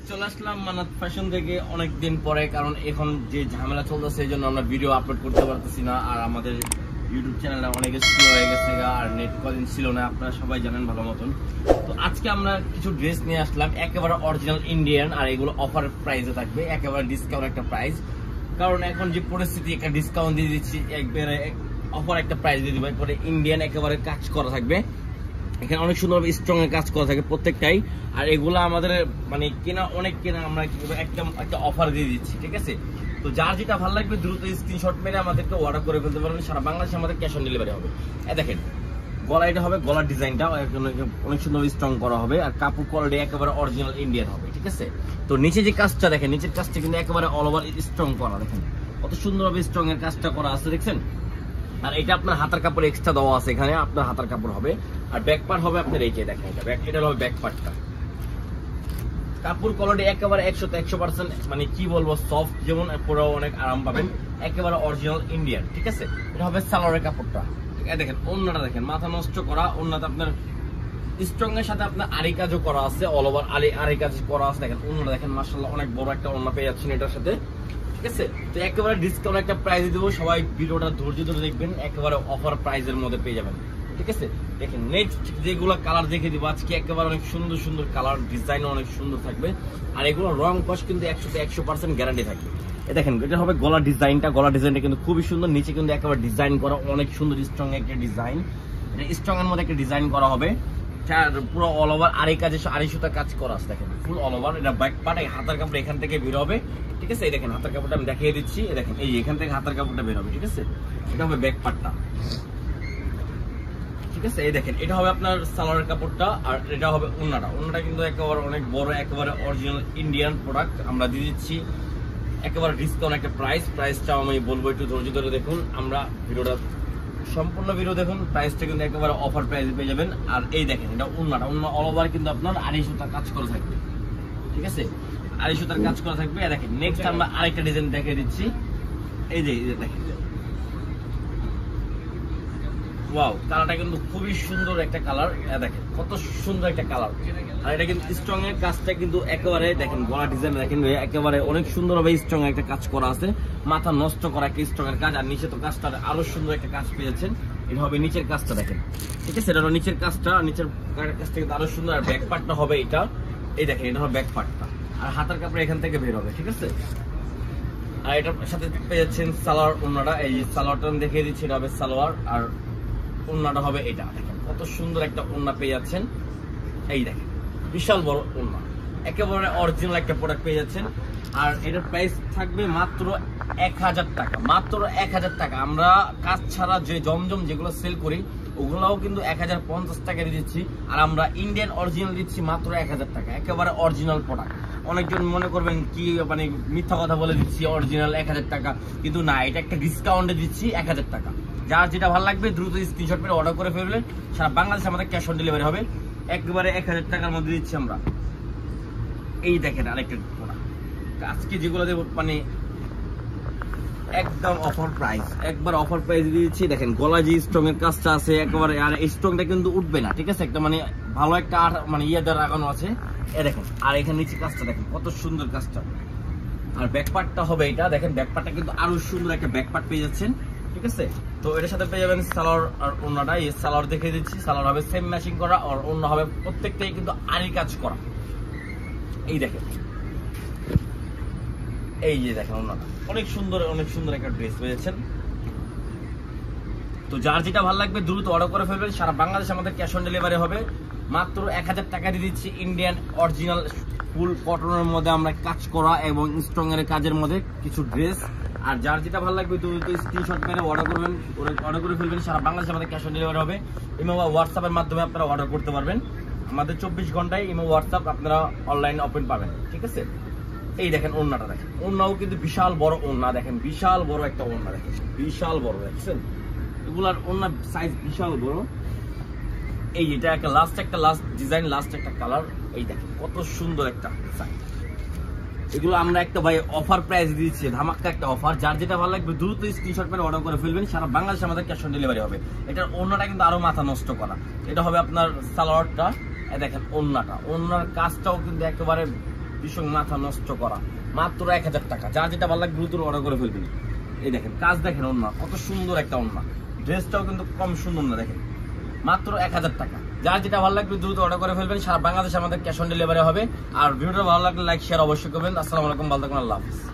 চলে আসলাম মানাত ফ্যাশন থেকে অনেকদিন পরে, কারণ এখন যে ঝামেলা চলতেছে এই জন্য আমরা ভিডিও আপলোড করতে পারতেছি না। আর আমাদের ইউটিউব চ্যানেলটা অনেক স্লো হয়ে গেছে আর নেট কদিন ছিল না, আপনারা সবাই জানেন ভালো মতন। তো আজকে আমরা কিছু ড্রেস নিয়ে আসলাম একেবারে অরিজিনাল ইন্ডিয়ান, আর এগুলো অফার প্রাইসে থাকবে, একেবারে ডিসকাউন্ট একটা প্রাইস। কারণ এখন যে পরিস্থিতি, একটা ডিসকাউন্ট দিয়ে দিচ্ছি, একবারে অফার একটা প্রাইস দিয়ে দিবো। এরপরে ইন্ডিয়ান একেবারে কাজ করা থাকবে, এখানে অনেক সুন্দর স্ট্রং এর কাজ করা থাকে প্রত্যেকটাই। আর এগুলো আমাদের মানে কেনা অনেক কেনা, আমরা একটা অফার দিয়ে দিচ্ছি, ঠিক আছে? তো যার যেটা ভালো লাগবে দ্রুত স্ক্রিনশট মেরে আমাদেরকে অর্ডার করে ফেলতে পারবেন। সারা বাংলাদেশে আমাদের ক্যাশ অন ডেলিভারি হবে। দেখেন গলা, এটা হবে গলার ডিজাইনটা অনেক সুন্দর স্ট্রং করা হবে, আর কাপড় কোয়ালিটি একেবারে অরিজিনাল ইন্ডিয়ান হবে, ঠিক আছে? তো নিচে যে কাজটা দেখেন, নিচের কাজটা কিন্তু একেবারে অল ওভার স্ট্রং করা, দেখেন কত সুন্দরভাবে স্ট্রং এর কাজটা করা আছে, দেখছেন? আর এটা আপনার হাতার কাপড় এক্সট্রা দেওয়া আছে, এখানে আপনার হাতার কাপড় হবে। আর ব্যাক পার্ট হবে আপনার এই যে দেখেন, এটা হবে ব্যাক পার্টটা। কাপড় কোয়ালিটি একেবারে 100% মানে কি বলবো, সফট, যেমন পুরো অনেক আরাম পাবেন, একেবারে অরিজিনাল ইন্ডিয়ান, ঠিক আছে? এটা হবে সালোয়ারের কাপড়টা। দেখেন ওন্নাটা, দেখেন মাথা নষ্ট করা ওন্নাটা, আপনার স্ট্রং এর সাথে আপনার আরি কাজও করা আছে, অল ওভার আরি কাজ করা আছে। দেখেন ওন্নাটা দেখেন, মাশাআল্লাহ অনেক বড় একটা ওন্না পেয়ে যাচ্ছেন এটার সাথে, ঠিক আছে? তো একেবারে ডিসকাউন্ট একটা প্রাইস দেবো, সবাই ভিডিওটা ধৈর্য ধরে দেখবেন, একেবারে অফার প্রাইসের মধ্যে পেয়ে যাবেন, ঠিক আছে? দেখেন নেক্সট যেগুলো কালার দেখে দিব আজকে, একেবারে অনেক সুন্দর সুন্দর কালার, ডিজাইন অনেক সুন্দর থাকবে। আর এগুলো রং কস কিন্তু 100% গ্যারান্টি থাকবে। দেখেন এটা হবে গলার ডিজাইনটা, গলার ডিজাইনটা কিন্তু খুবই সুন্দর, নিচে কিন্তু একেবারে ডিজাইন করা অনেক সুন্দর স্ট্রং একটা ডিজাইন, এটা স্ট্রং এর মধ্যে একটা ডিজাইন করা হবে। পুরো অল ওভার আড়াই কাজে 250 কাজ করা আছে, দেখেন ফুল অল ওভার। এটা ব্যাক পার্ট, হাতার কাপড় এখান থেকে বের হবে, ঠিক আছে? এই দেখেন হাতার কাপড়টা আমি দেখিয়ে দিচ্ছি, দেখেন এই এখান থেকে হাতার কাপড়টা বের হবে, ঠিক আছে? এটা হবে ব্যাক পার্টটা, ঠিক আছে? এই দেখেন এটা হবে আপনার সালোয়ারের কাপড়টা, আর এটা হবে ওন্নাটা। ওন্নাটা কিন্তু একেবারে অনেক বড়, একেবারে অরিজিনাল ইন্ডিয়ান প্রোডাক্ট আমরা দিয়ে দিচ্ছি, একেবারে ডিসকাউন্ট একটা প্রাইসটা আমি বলবো, একটু ধৈর্য ধরে দেখুন, আমরা ভিডিওটা সম্পূর্ণ ভিডিও দেখুন। প্রাইসটা কিন্তু একেবারে অফার প্রাইস পেয়ে যাবেন। আর এই দেখেন এটা ওন্নাটা, ওন্না অল ওভার কিন্তু আপনার 250 কাজ করা থাকবে, ঠিক আছে? 250 কাজ করা থাকবে। দেখেন নেক্সট আমরা আরেকটা ডিজাইন দেখিয়ে দিচ্ছি, এই যে দেখেন, ওয়াও, কালারটা কিন্তু খুবই সুন্দর একটা কালার, দেখেন কত সুন্দর একটা কালার। আর এটা কিন্তু স্ট্রং এর কাজটা কিন্তু একেবারে দেখেন, গলা ডিজাইন দেখেন একেবারে অনেক সুন্দর ভাবে স্ট্রং একটা কাজ করা আছে, মাথা নষ্ট করা একটা স্ট্রং এর কাজ। আর নিচে তো কাজটা আরো সুন্দর একটা কাজ পেয়েছেন, এটা হবে নিচের কাজটা, দেখেন, ঠিক আছে? এটা নিচের কাজটা, নিচের কাজটা কিন্তু আরো সুন্দর। আর ব্যাক পার্টটা হবে এটা, এই দেখেন এটা হবে ব্যাক পার্টটা, আর হাতার কাপড় এখান থেকে বের হবে, ঠিক আছে? আর এটার সাথে পেয়ে যাচ্ছেন সালোয়ার ওন্নাটা, এই সালোয়ারটা আমি দেখিয়ে দিচ্ছি, এটা হবে সালোয়ার, আর ওন্নাটা হবে এটা। দেখেন কত সুন্দর একটা ওন্না পেয়ে যাচ্ছেন, এই দেখেন বিশাল বড় ওন্না, একেবারে অরিজিনাল একটা প্রোডাক্ট পেয়ে যাচ্ছেন। আর এটার প্রাইস থাকবে মাত্র 1000 টাকা, মাত্র 1000 টাকা। আমরা কাজ ছাড়া যে জমজম যেগুলো সেল করি ওগুলাও কিন্তু 1050 টাকা দিয়ে দিচ্ছি, আর আমরা ইন্ডিয়ান অরিজিনাল দিচ্ছি মাত্র 1000 টাকা, একেবারে অরিজিনাল প্রোডাক্ট। অনেকজন মনে করবেন কি মানে মিথ্যা কথা বলে দিচ্ছি, অরিজিনাল 1000 টাকা, কিন্তু না, এটা একটা ডিসকাউন্টে দিচ্ছি 1000 টাকা। যার যেটা ভালো লাগবে দ্রুত স্ক্রিনশট করে অর্ডার করে ফেলবেন, সারা বাংলাদেশে আমাদের ক্যাশ অন ডেলিভারি হবে, একেবারে 1000 টাকার মধ্যে দিচ্ছি আমরা। এই দেখেন আরেকটা প্রোডাক্ট আজকে যেগুলো দেবো মানে একদম অফার প্রাইস, একবার অফার প্রাইস দিয়ে দিচ্ছি। দেখেন গলা যে স্ট্রং এর কাজটা আছে একেবারে, আর এই স্ট্রংটা কিন্তু উঠবে না, ঠিক আছে? একটা মানে ভালো একটা মানে ইয়েদার লাগানো আছে, দেখেন। আর এখানে নিচে কাজটা দেখেন কত সুন্দর কাজটা। আর ব্যাক পার্টটা হবে এটা, দেখেন ব্যাক পার্টটা কিন্তু আরো সুন্দর একটা ব্যাক পার্ট পেয়ে যাচ্ছেন, ঠিক আছে? তো এটার সাথে পেয়ে যাবেন সালোয়ার আর ওন্নাটা। এই সালোয়ার দেখিয়ে দিচ্ছি, সালোয়ার হবে সেম ম্যাচিং করা, আর ওন্না হবে প্রত্যেকটাই কিন্তু আরি কাজ করা। এই দেখেন, এই যে দেখেন ওন্নাটা অনেক সুন্দর একটা ড্রেস পেয়েছেন। তো যার যেটা ভালো লাগবে দ্রুত অর্ডার করে ফেলবেন, সারা বাংলাদেশে আমাদের ক্যাশ অন ডেলিভারি হবে। মাত্র 1000 টাকা দিয়ে দিচ্ছি ইন্ডিয়ান অরিজিনাল ফুল কটনের মধ্যে আমরা কাজ করা এবং স্ট্রং এর কাজের মধ্যে কিছু ড্রেস। আর যার যেটা ভালো লাগবে দ্রুত স্ক্রিনশট মেরে অর্ডার করবেন, অর্ডার করে ফেলবেন, সারা বাংলাদেশে আমাদের ক্যাশ অন ডেলিভারি হবে। ইমো বা হোয়াটসঅ্যাপের মাধ্যমে আপনারা অর্ডার করতে পারবেন, আমাদের 24 ঘন্টায় ইমো হোয়াটসঅ্যাপ আপনারা অনলাইনে ওপেন পাবেন, ঠিক আছে? এই দেখেন ওন্নাটা, দেখেন ওন্নাও কিন্তু বিশাল বড় ওন্না, দেখেন বিশাল বড় একটা ওন্না, দেখেন বিশাল বড়, দেখছেন এগুলার ওন্নার সাইজ বিশাল বড়। এই এটা একটা লাস্ট ডিজাইন, লাস্ট একটা কালার, এই দেখেন কত সুন্দর একটা সাইজ। এগুলো আমরা একটা ভাই অফার প্রাইস দিয়েছি, ধামাক্কা একটা অফার। যার যেটা ভালো লাগবে দ্রুত স্ক্রিনশট করে অর্ডার করে ফেলবেন, সারা বাংলাদেশে আমাদের ক্যাশ অন ডেলিভারি হবে। এটার ওন্নাটা কিন্তু আরো মাথা নষ্ট করা, এটা হবে আপনার সালোয়ারটা, দেখেন ওন্নাটা, ওন্নার কাজটাও কিন্তু একেবারে কৃষক মাথা নষ্ট করা, মাত্র 1000 টাকা। যার যেটা ভালো লাগে দ্রুত অর্ডার করে ফেলবেন। এই দেখেন কাজ দেখেন, ওন্না কত সুন্দর একটা ওন্না, ড্রেসটাও কিন্তু কম সুন্দর না, দেখেন মাত্র 1000 টাকা। যার যেটা ভালো লাগবে দ্রুত অর্ডার করে ফেলবেন। সারা বাংলাদেশে আমাদের ক্যাশ অন ডেলিভারি হবে। আর ভিডিওটা ভালো লাগলে লাইক শেয়ার অবশ্যই করবেন। আসসালামু আলাইকুম, ভালো থাকুন, আল্লাহ হাফেজ।